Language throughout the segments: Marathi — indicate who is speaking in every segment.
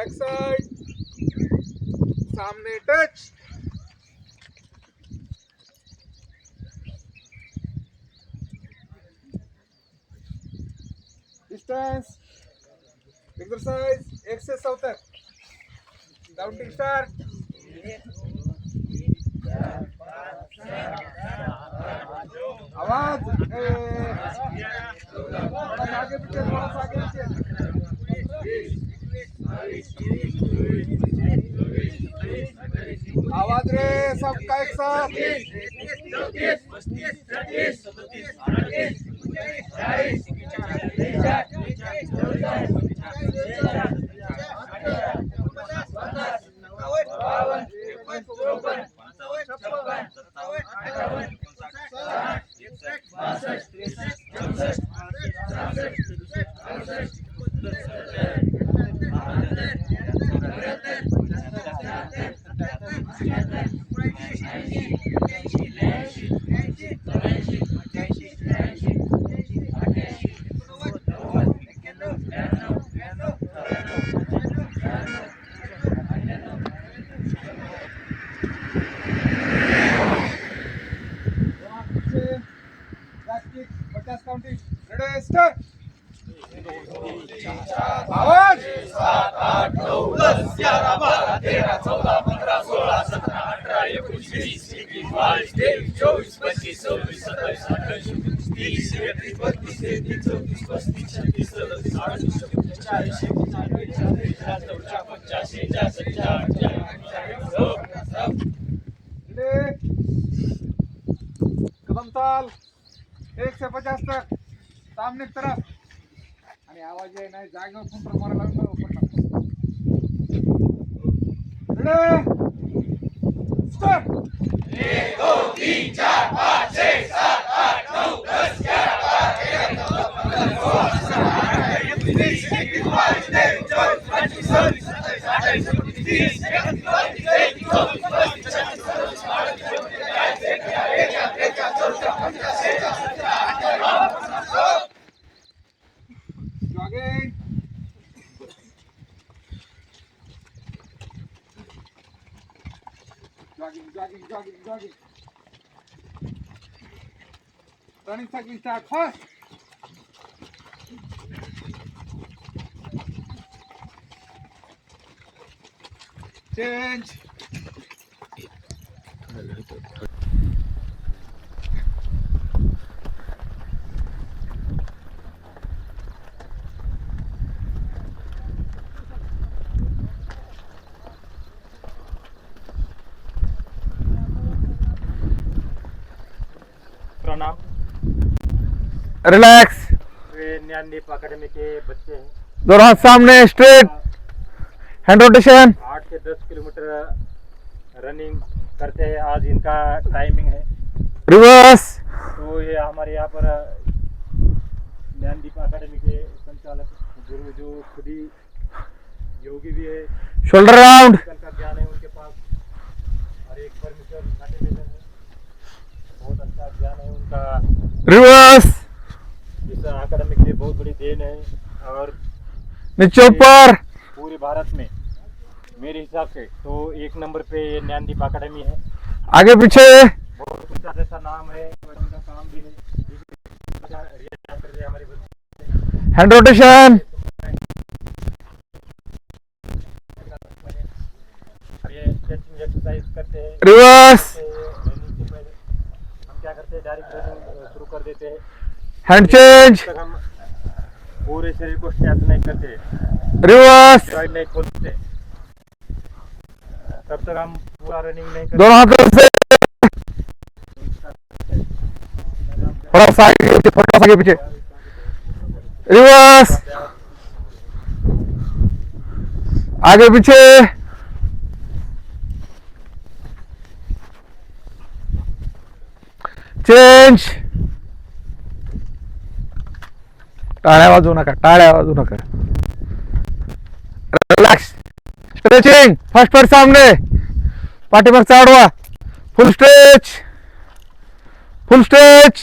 Speaker 1: बैक साइड, सामने टच, डिस्टेंस, एक्सरसाइज 1 से 100 तक, काउंटिंग स्टार्ट। आवाज थोड़ा सा आगे पीछे, थोड़ा सा आगे पीछे। आवाज रे सबका एक साथ। Counting ready start. आवाज
Speaker 2: 7 8 9 10 11 12 13 14 15 16 17 18 19 20 21 22 23 24 25 26 27 28 30 31 32 33 34 35 36 37 38
Speaker 1: कदम ताल 1 से 50 तक, सामने की तरफ। आणि आवाज आहे नाही जागेवर पण मारायला ready start.
Speaker 2: 1 2 3 4 5 6 7 8 9 10 11 12 13 14 15 16 17 18 19 20 21 22 23 24 25
Speaker 1: jogging jogging jogging jogging jogging running cycle start fast. Change
Speaker 3: नाम
Speaker 1: रिलैक्स,
Speaker 3: वे ज्ञानदीप अकेडमी के बच्चे हैं।
Speaker 1: दोनों हाथ सामने स्ट्रेट, हैंड रोटेशन।
Speaker 3: 8 से 10 किलोमीटर रनिंग करते हैं। आज इनका टाइमिंग है।
Speaker 1: रिवर्स,
Speaker 3: तो ये हमारे यहाँ पर ज्ञानदीप अकेडमी के संचालक गुरु जो खुद ही योगी भी है,
Speaker 1: शोल्डर राउंड,
Speaker 3: का ज्ञान है उनके पास, और एक परमेश्वर घाटे है, बहुत अच्छा ज्ञान है उनका।
Speaker 1: रिवर्स,
Speaker 3: इस अकेडमी के लिए बहुत बड़ी देन है। और
Speaker 1: नीचे ऊपर,
Speaker 3: पूरे भारत में मेरे हिसाब से तो 1 नंबर पे ये ज्ञानदीप अकेडमी है।
Speaker 1: आगे पीछे,
Speaker 3: बहुत अच्छा जैसा नाम है और उनका काम भी है। हमारे बच्चे
Speaker 1: हैंड रोटेशन,
Speaker 3: ये स्ट्रेचिंग एक्सरसाइज करते हैं।
Speaker 1: रिवर्स,
Speaker 3: रनिंग से पहले हम क्या करते हैं, डायरेक्ट रनिंग शुरू कर देते हैं।
Speaker 1: हैंड चेंज,
Speaker 3: तब तक हम पूरे शरीर को स्ट्रेच नहीं करते,
Speaker 1: रिवर्स,
Speaker 3: जॉइंट नहीं खोलते, तब तक हम पूरा रनिंग नहीं करते।
Speaker 1: दोनों हाथों से थोड़ा सा आगे पीछे, थोड़ा सा आगे पीछे, रिवर्स, आगे पीछे, चेंज, टाळ्या वाजवू नका, टाळ्या वाजवू नका, रिलॅक्स, स्ट्रेचिंग, फर्स्ट पर सामने, पाठीमागचा आडवा, फुल स्ट्रेच, फुल स्ट्रेच,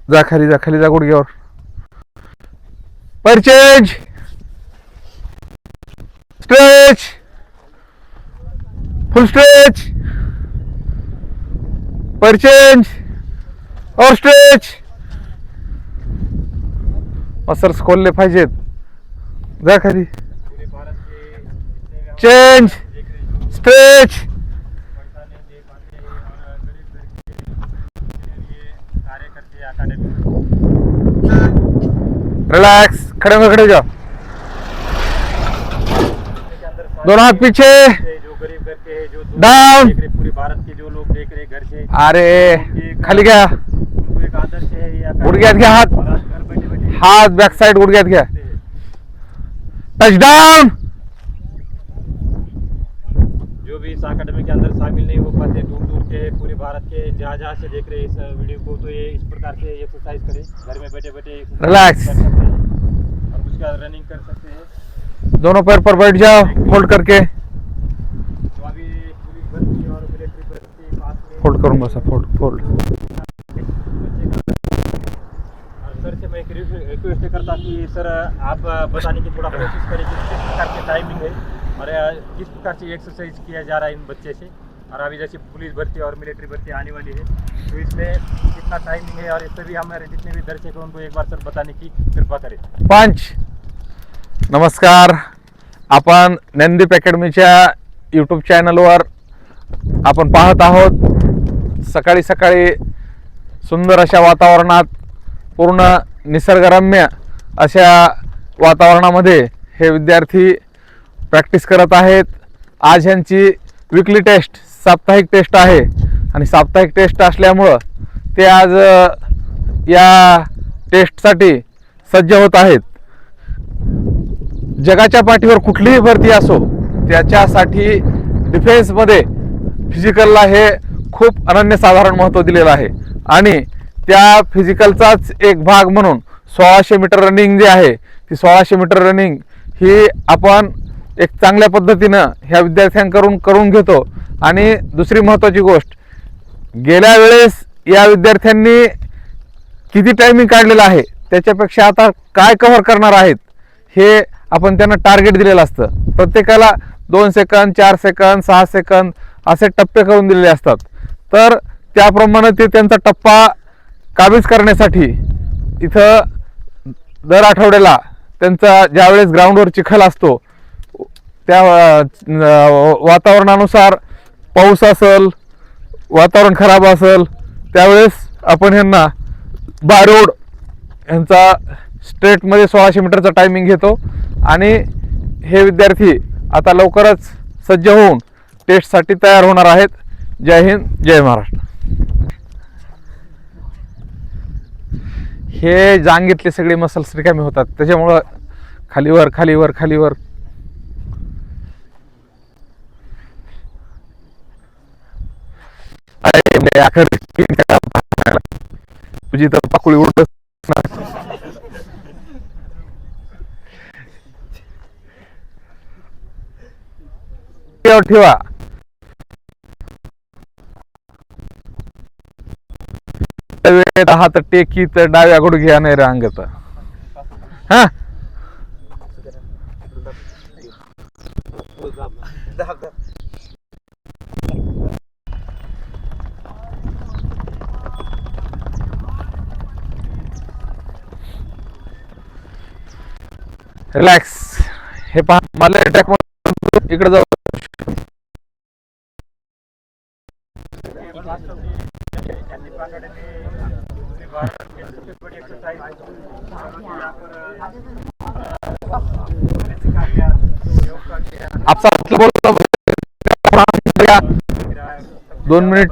Speaker 1: जा खाली जा, खाली जा गुडघ्यावर, परचेज स्ट्रेच फुल स्ट्रेच परचेज और स्ट्रेच मसल्स खोलले पाहिजेत जा खाली
Speaker 3: पूरे भारत के जितने भी
Speaker 1: चेंज स्ट्रेच
Speaker 3: पहचाने दे पाते हैं और गरीब घर के लिए कार्य करते हैं अकादमी।
Speaker 1: रिलैक्स खड़े में खड़े जाओ
Speaker 3: के अंदर
Speaker 1: दोनों हाथ पीछे
Speaker 3: जो गरीब घर के हैं, जो
Speaker 1: डाउन
Speaker 3: देख रहे पूरे भारत के जो लोग देख रहे घर से,
Speaker 1: अरे खाली घ्या
Speaker 3: उनको एक आदर्श है ये
Speaker 1: गुडघ्यात घ्या हात
Speaker 3: और आज घर बैठे बैठे
Speaker 1: हात बॅक साइड गुडघ्यात घ्या टच डाउन
Speaker 3: जो भी इस अकादमी के अंदर शामिल नहीं हो पाते, दूर दूर के पूरे भारत के जहाँ से देख रहे हैं इस वीडियो को, तो ये इस प्रकार से एक्सरसाइज करें, घर में बैठे बैठे exercise
Speaker 1: Relax.
Speaker 3: कर सकते हैं और उसके बाद रनिंग कर सकते हैं।
Speaker 1: दोनों पैर पर बैठ जाओ फोल्ड करके
Speaker 3: तो अभी पुलिस भर्ती और मिलिट्री भर्ती पास में
Speaker 1: फोल्ड करून बसा फोल्ड फोल्ड
Speaker 3: और सर से मैं एक रिक्वेस्ट करता कि सर आप बताने की थोड़ा कोशिश करें कि किस प्रकार की टाइमिंग है और किस प्रकार से एक्सरसाइज किया जा रहा है इन बच्चे से, और अभी जैसे पुलिस भर्ती और मिलिट्री भर्ती आने वाली है तो इसमें कितना टाइमिंग है, और इससे भी हमारे जितने भी दर्शक हैं उनको एक बार सर बताने की कृपा करें।
Speaker 1: पंच नमस्कार आपण ज्ञानदीप अकॅडमीच्या यूट्यूब चॅनलवर आपण पाहत आहोत सकाळी सकाळी सुंदर अशा वातावरणात पूर्ण निसर्गरम्य अशा वातावरणामध्ये हे विद्यार्थी प्रॅक्टिस करत आहेत। आज ह्यांची वीकली टेस्ट साप्ताहिक टेस्ट आहे आणि साप्ताहिक टेस्ट असल्यामुळं ते आज या टेस्टसाठी सज्ज होत आहेत। जगाच्या पाठीवर कुठलीही भरती असो त्याच्यासाठी डिफेन्समध्ये फिजिकलला हे खूप अनन्यसाधारण महत्त्व दिलेलं आहे आणि त्या फिजिकलचाच एक भाग म्हणून 1600 मीटर रनिंग जी आहे ती 1600 मीटर रनिंग ही आपण एक चांगल्या पद्धतीनं ह्या विद्यार्थ्यांकडून करून घेतो। आणि दुसरी महत्त्वाची गोष्ट गेल्या वेळेस या विद्यार्थ्यांनी किती टायमिंग काढलेला आहे त्याच्यापेक्षा आता काय कव्हर करणार आहेत हे आपण त्यांना टार्गेट दिलेलं असतं। प्रत्येकाला 2 सेकंद 4 सेकंद 6 सेकंद असे टप्पे करून दिलेले असतात, तर त्याप्रमाणे ते त्यांचा टप्पा काबीज करण्यासाठी इथं दर आठवड्याला त्यांचा ज्यावेळेस ग्राउंडवर चिखल असतो त्या वातावरणानुसार पाऊस असेल वातावरण खराब असेल त्यावेळेस आपण ह्यांना बाय रोड यांचा स्ट्रेटमध्ये 1600 मीटरचा टायमिंग घेतो आणि हे विद्यार्थी आता लवकरच सज्ज होऊन टेस्टसाठी तयार होणार आहेत। जय हिंद जय महाराष्ट्र। हे जांगेतले सगळे मसल्स रिकामे होतात त्याच्यामुळं खालीवर खालीवर खालीवर तुझी तर पाकुळी उडत ठेवा हात टेकी तर डाव्या गुडघ्या नाही रांगत हा रिलॅक्स हे पहा मला अटॅक इकडे जाऊ आप साथ बोलो 2 मिनिट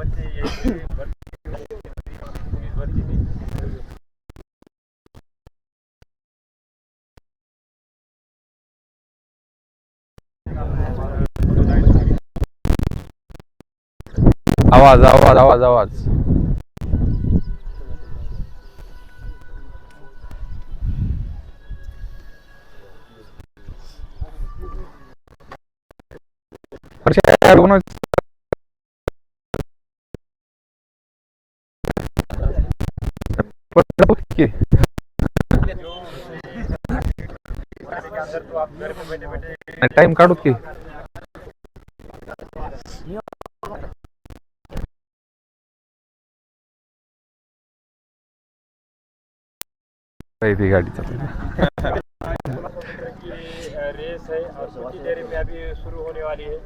Speaker 1: आवाज आवाज आवाज आवाज
Speaker 3: अंदर तो आप घर में बैठे बैठे
Speaker 1: टाइम काढू की थी गाड़ी चल
Speaker 3: रेस है और कुछ ही देर में अभी शुरू होने वाली है।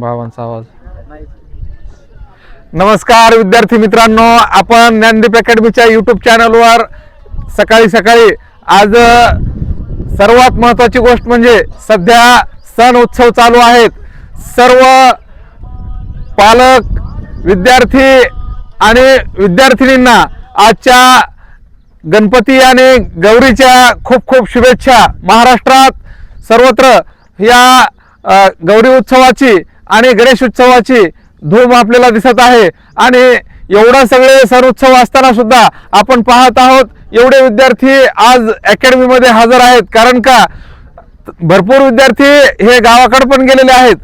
Speaker 1: बाबांचा आवाज। नमस्कार विद्यार्थी मित्रांनो, आपण ज्ञानदीप अकॅडमीच्या युट्यूब चॅनलवर सकाळी सकाळी आज सर्वात महत्त्वाची गोष्ट म्हणजे सध्या सण उत्सव चालू आहेत। सर्व पालक विद्यार्थी आणि विद्यार्थिनींना आजच्या गणपती आणि गौरीच्या खूप खूप शुभेच्छा। महाराष्ट्रात सर्वत्र या गौरी उत्सवाची आणि गणेश उत्सवाची धूम आपल्याला दिसत आहे आणि एवढा सगळे सण उत्सव असताना सुद्धा आपण पाहत आहोत एवढे विद्यार्थी आज अकॅडमी मध्ये हजर आहेत। कारण का भरपूर विद्यार्थी हे गावाकडे पण गेलेले आहेत,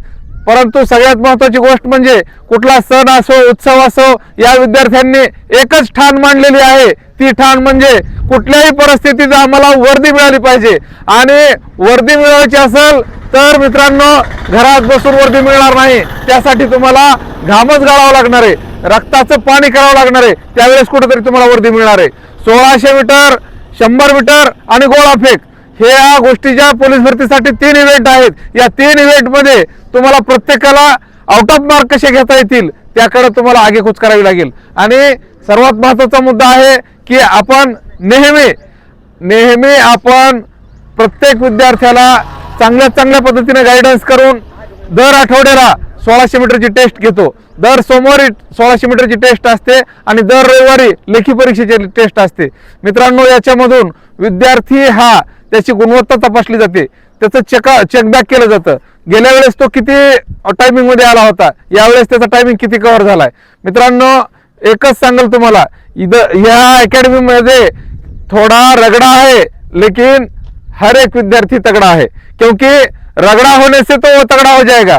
Speaker 1: परंतु सगळ्यात महत्त्वाची गोष्ट म्हणजे कुठला सण असो उत्सव असो या विद्यार्थ्यांनी एकच ठाण मांडलेली आहे। ती ठाण म्हणजे कुठल्याही परिस्थितीत आम्हाला वर्दी मिळाली पाहिजे आणि वर्दी मिळवायची असेल तर मित्रांनो घरात बसून वर्दी मिळणार नाही, त्यासाठी तुम्हाला घामच गाळावं लागणार आहे, रक्ताचं पाणी करावं लागणार आहे, त्यावेळेस कुठेतरी तुम्हाला वर्दी मिळणार आहे। 1600 मीटर 100 मीटर आणि गोळाफेक हे या गोष्टीच्या पोलीस भरतीसाठी 3 इव्हेंट आहेत। या 3 इव्हेंट मध्ये तुम्हाला प्रत्येकाला आउट ऑफ मार्क कसे घेता येतील त्याकडे तुम्हाला आगेकूच करावी लागेल। आणि सर्वात महत्त्वाचा मुद्दा आहे की आपण नेहमी आपण प्रत्येक विद्यार्थ्याला चांगल्या पद्धतीने गायडन्स करून दर आठवड्याला 1600 मीटरची टेस्ट घेतो। दर सोमवारी 1600 मीटरची टेस्ट असते आणि दर रविवारी लेखी परीक्षेची टेस्ट असते। मित्रांनो याच्यामधून विद्यार्थी हा त्याची गुणवत्ता तपासली जाते, त्याचं चेकबॅक केलं जातं। गेल्या वेळेस तो किती टायमिंग मध्ये आला होता, यावेळेस त्याचा टायमिंग किती कव्हर झालाय। मित्रांनो एकच सांगेल तुम्हाला, या अकॅडमी मध्ये थोडा रगड़ा है लेकिन हर एक विद्यार्थी तगड़ा है, क्योंकि रगड़ा होने से तो वो तगड़ा हो जाएगा।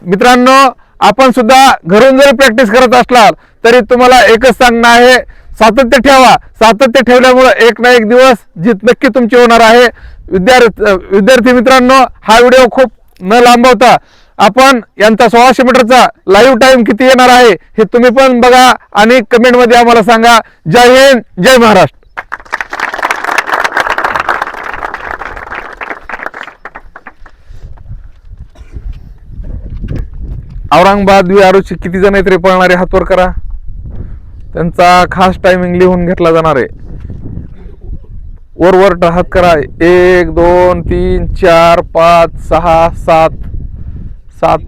Speaker 1: मित्रांनो आपण सुद्धा घरून जरी प्रॅक्टिस करत असलात तरी तुम्हाला एकच सांगणं आहे, सातत्य ठेवा। सातत्य ठेवल्यामुळे एक ना एक दिवस जीत नक्की तुमची होणार आहे। विद्यार्थी मित्रांनो हा व्हिडिओ खूप न लांबवता आपण यांचा 1600 मीटरचा लाईव्ह टाइम किती येणार आहे हे तुम्ही पण बघा आणि कमेंट मध्ये आम्हाला सांगा। जय हिंद, जय महाराष्ट्र। औरंगाबाद विहारूची किती जण आहेत रे पळणारे, हात वर करा। त्यांचा खास टायमिंग लिहून घेतला जाणार आहे। वर हात करा। 1 2 3 4 5 6 7 7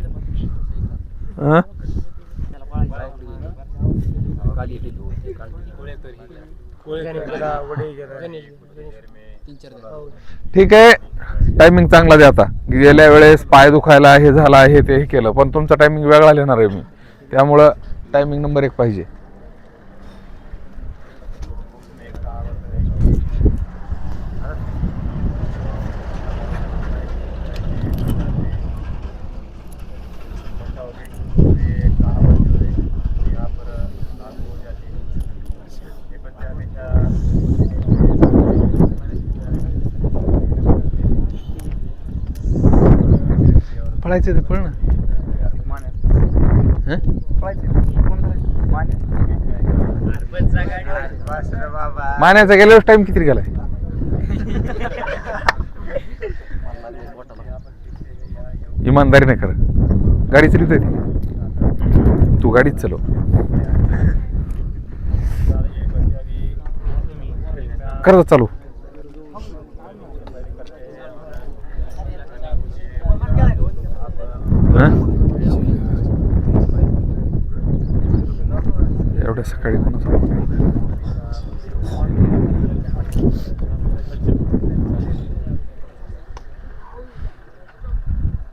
Speaker 1: ठीक आहे, टायमिंग चांगला द्या। आता गेल्या वेळेस पाय दुखायला हे झाला हे ते केलं, पण तुमचा टायमिंग वेगळा लिहिणार आहे मी, त्यामुळं टायमिंग नंबर 1 पाहिजे। पळायचं ते पळ ना। मान्याचा गेल्या टाइम किती गेलाय? इमानदारी नाही कर, गाडी चलवतोय तू, गाडीच चलव। कर चालू। एवढ्या सकाळी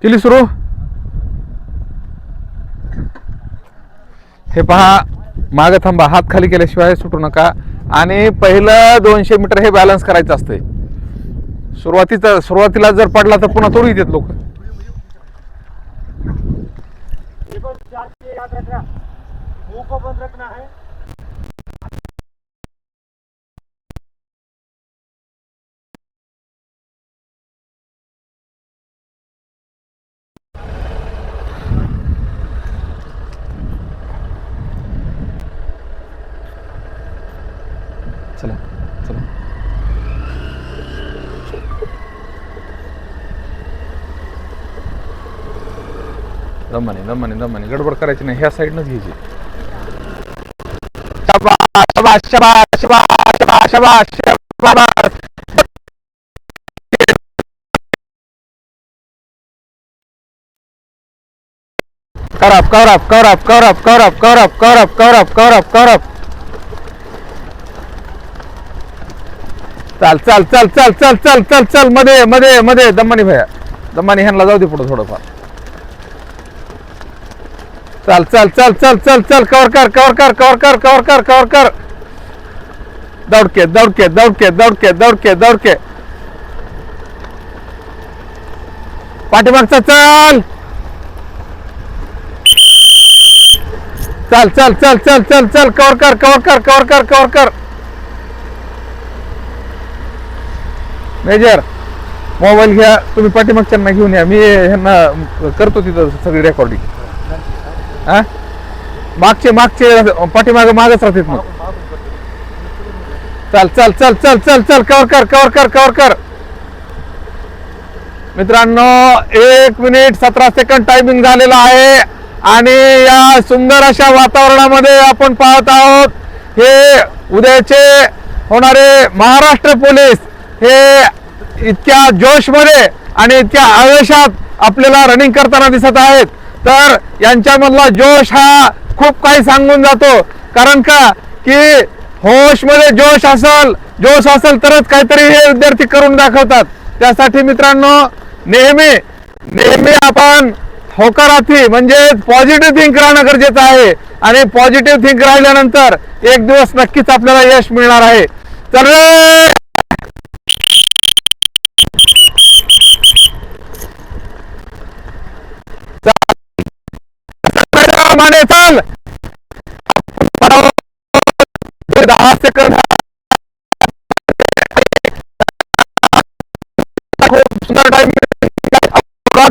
Speaker 1: केली सुरू। हे पहा, मागे थांबा, हात खाली केल्याशिवाय सुटू नका। आणि पहिलं 200 मीटर हे बॅलन्स करायचं असतंय। सुरुवातीला जर पडला तर पुन्हा तोडू येतात लोक।
Speaker 3: याद रखना, मुंह को बंद रखना है।
Speaker 1: चला चला. दमाने गडबड करायची नाही, ह्या साईडनच घ्यायची. शाबास शाबास शाबास शाबास शाबास शाबास. cover up. चल मध्ये दम्मानी भैया, दम्मानी ह्यांना जाऊ दे पुढे थोडंफार. चल कवर कर. दौडके पाठीमागचा चल. चल कवर कर. मेजर मोबाईल घ्या तुम्ही, पाठीमागच्यांना घेऊन या, मी ह्यांना करतो तिथं सगळी रेकॉर्डिंग. हा मागचे मागच राहतात मग. चल कवर कर. मित्रांनो 1 मिनिट 17 सेकंड टायमिंग झालेला आहे आणि या सुंदर अशा वातावरणामध्ये आपण पाहत आहोत हे उद्याचे होणारे महाराष्ट्र पोलीस हे इतक्या जोशमध्ये आणि इतक्या आवेशात आपल्याला रनिंग करताना दिसत आहेत. तर यांच्यामधला जोश हा खूप काही सांगून जातो. कारण का की होशमध्ये जोश असेल तरच काहीतरी हे विद्यार्थी करून दाखवतात. त्यासाठी मित्रांनो नेहमी आपण होकारार्थी म्हणजे पॉझिटिव्ह थिंक राहणं गरजेचं आहे आणि पॉझिटिव्ह थिंक राहिल्यानंतर एक दिवस नक्कीच आपल्याला यश मिळणार आहे. तर चल 10 सेकंद खूप सुंदर टाइम.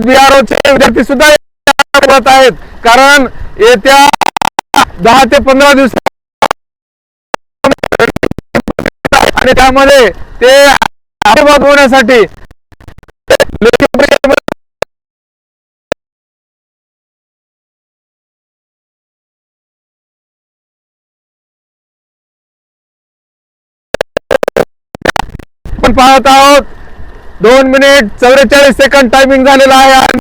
Speaker 1: बिहारचे विद्यार्थी सुद्धा आहेत कारण येत्या 10 ते 15 दिवस आणि त्यामध्ये ते होण्यासाठी आपण पाहत आहोत. 2 मिनिट 44 सेकंड टायमिंग झालेला आहे आणि